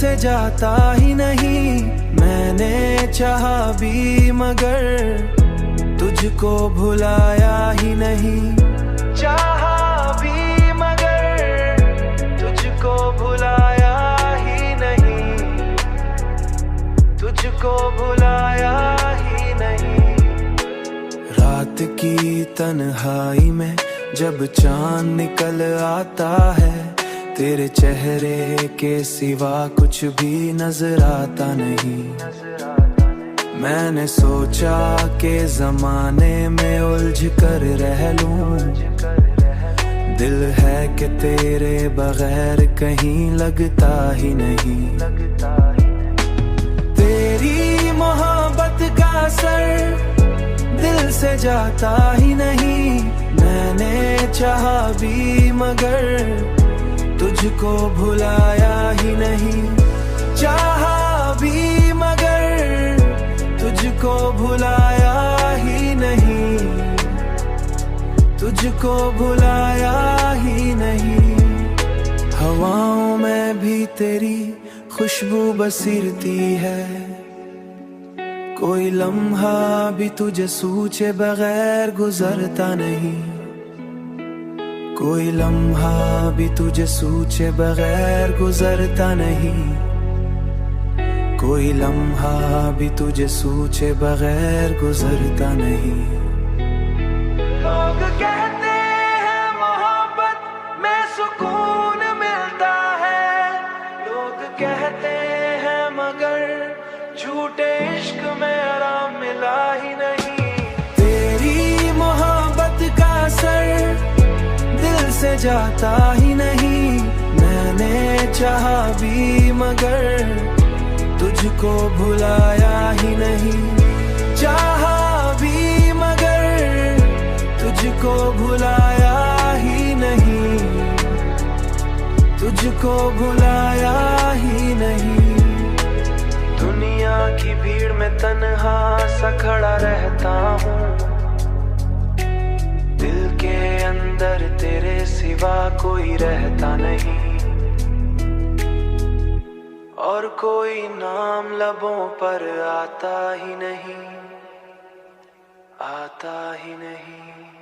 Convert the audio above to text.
से जाता ही नहीं। मैंने चाहा भी मगर तुझको भुलाया ही नहीं। चाहा भी मगर तुझको भुलाया ही नहीं। तुझको भुलाया ही नहीं। रात की तन्हाई में जब चांद निकल आता है, तेरे चेहरे के सिवा कुछ भी नजर आता नहीं। मैंने सोचा कि जमाने में उलझ कर रह लूं। दिल है कि तेरे बगैर कहीं लगता ही नहीं। तेरी मोहब्बत का असर दिल से जाता ही नहीं। मैंने चाहा भी मगर तुझको भुलाया ही नहीं। चाहा भी मगर तुझको भुलाया ही नहीं। तुझको भुलाया ही नहीं। हवाओं में भी तेरी खुशबू बसीरती है। कोई लम्हा भी तुझे सूझे बगैर गुजरता नहीं। कोई लम्हा भी तुझे सूझे बगैर गुजरता नहीं। कोई लम्हा भी तुझे सूझे बगैर गुजरता नहीं। लोग कहते हैं मोहब्बत में सुकून मिलता है। लोग कहते हैं मगर झूठे इश्क में आराम मिला ही नहीं। तेरी मोहब्बत का असर दिल से जाता ही नहीं। मैंने चाहा भी मगर तुझको भुलाया ही नहीं। चाहा भी मगर तुझको भुलाया ही नहीं। तुझको भुलाया ही नहीं। दुनिया की भीड़ में तन्हा सा खड़ा रहता हूँ। दिल के अंदर तेरे सिवा कोई रहता नहीं। और कोई नाम लबों पर आता ही नहीं। आता ही नहीं।